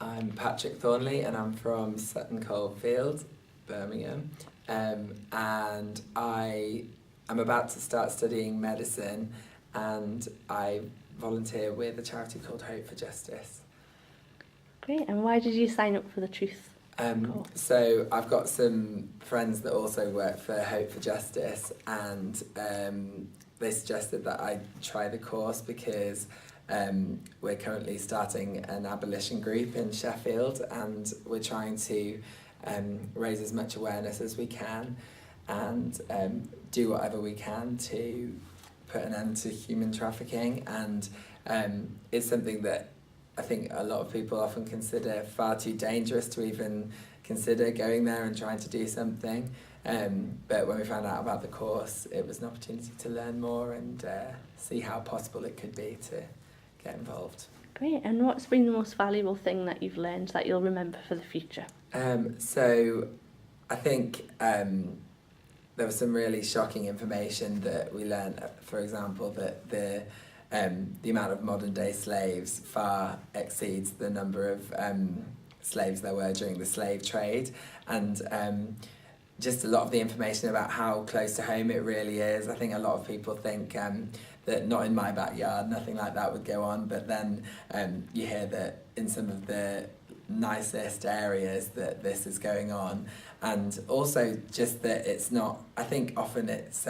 I'm Patrick Thornley and I'm from Sutton Coldfield, Birmingham, and I am about to start studying medicine, and I volunteer with a charity called Hope for Justice. Great, and why did you sign up for the Truth course? So I've got some friends that also work for Hope for Justice, and they suggested that I try the course because we're currently starting an abolition group in Sheffield, and we're trying to raise as much awareness as we can and do whatever we can to put an end to human trafficking. And it's something that I think a lot of people often consider far too dangerous to even consider going there and trying to do something. But when we found out about the course, it was an opportunity to learn more and see how possible it could be to get involved. Great, and what's been the most valuable thing that you've learned that you'll remember for the future? So I think there was some really shocking information that we learned, for example, that the amount of modern day slaves far exceeds the number of slaves there were during the slave trade, and just a lot of the information about how close to home it really is. I think a lot of people think that not in my backyard, nothing like that would go on, but then you hear that in some of the nicest areas that this is going on, and also just that it's not, I think often it's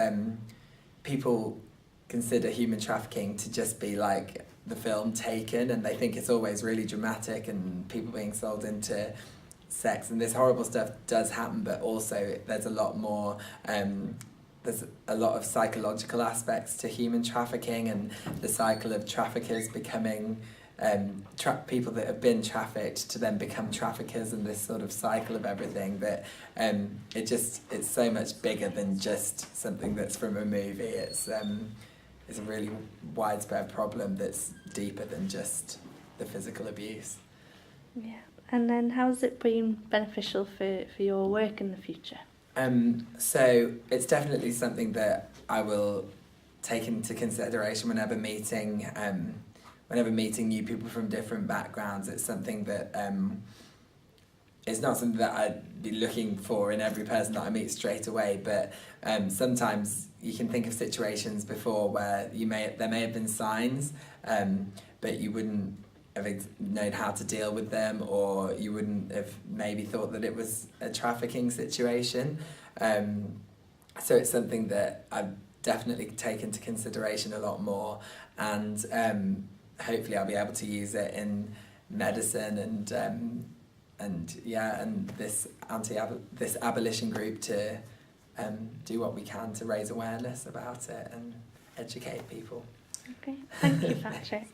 people consider human trafficking to just be like the film Taken, and they think it's always really dramatic and people being sold into sex, and this horrible stuff does happen, but also there's a lot more there's a lot of psychological aspects to human trafficking, and the cycle of traffickers becoming people that have been trafficked to then become traffickers, and this sort of cycle of everything that it's so much bigger than just something that's from a movie. It's a really widespread problem that's deeper than just the physical abuse. Yeah, and then how's it been beneficial for your work in the future? So it's definitely something that I will take into consideration whenever meeting new people from different backgrounds. It's something that it's not something that I'd be looking for in every person that I meet straight away, but sometimes you can think of situations before where there may have been signs, but you wouldn't have known how to deal with them, or you wouldn't have maybe thought that it was a trafficking situation. So it's something that I've definitely taken into consideration a lot more, and hopefully I'll be able to use it in medicine and this abolition group to do what we can to raise awareness about it and educate people. Okay, thank you, Patrick.